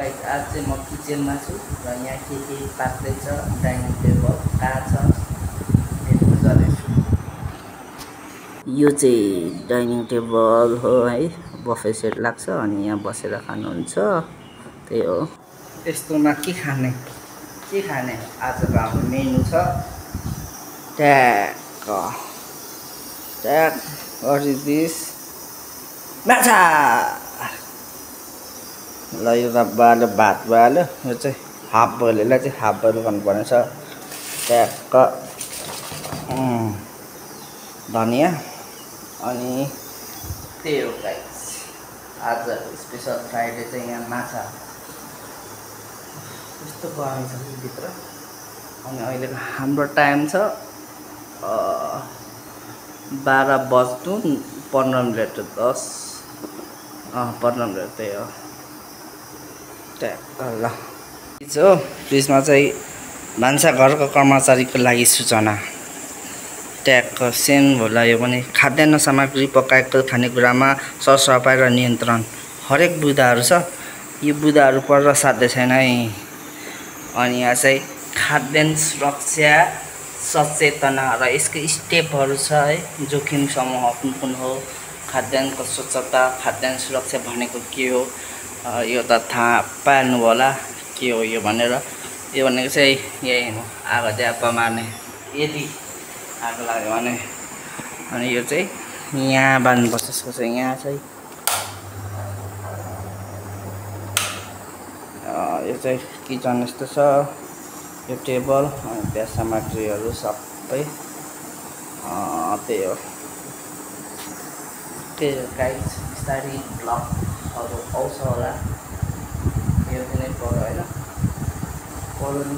Guys आज चाहिँ म किचनमा छु र यहाँ के पाक्दैछ डाइनिङ टेबल काछ हेर्न जाँदैछु। यो चाहिँ डाइनिङ टेबल हो है, बफे सेट लाग्छ अनि यहाँ बसेर खानुहुन्छ। त्यही हो। यस्तोमा के खाने आजको हाम्रो मेनु छ ट्याक what is this? माछा। ल यो त बाल्यो, भात बाल्यो, यो चाहिँ हाफ बोइल, यसलाई चाहिँ हाफ बोइल गर्नुपर्ने छ। ट्याक्क धनिया अनि त्यही हो गाइस, आज स्पेसल फ्राइडे चाहिँ यहाँ माछा। यस्तो गरम छ भित्र। अनि अहिलेको हाम्रो टाइम छ 12:15 10 15 मिनट त्यही हो। ट्याक्क ल हो। प्लिजमा चाहिँ भान्साघरको कर्मचारीको लागि सूचना। ट्याक्क सेन होला। यो पनि खाद्यान्न सामग्री पकाएको खानेकुरामा सरसफाइ र नियन्त्रण हरेक बुँदाहरू छ। यो बुँदाहरू पढ्न साध्य छैन है। अनि यहाँ चाहिँ खाद्यान्न सुरक्षा सचेतना र यसको स्टेपहरू छ है। जोखिम समूह कुन हो, खाद्यान्नको स्वच्छता, खाद्यान्न सुरक्षा भनेको के हो, यो त थाहा पाल्नु होला के हो यो भनेर। यो भनेको चाहिँ यही हो, आगो ड्याप्पा मार्ने यदि आगो लाग्यो भने। अनि यो चाहिँ यहाँ बाल्नुपर्छ। यसको चाहिँ यहाँ चाहिँ यो चाहिँ किचन यस्तो छ। यो टेबल अनि त्यहाँ सामग्रीहरू सबै त्यही हो। गाइस बिस्तारै ब्लगहरू आउँछ होला। यो पनि पढ्यो होइन, पढ्नु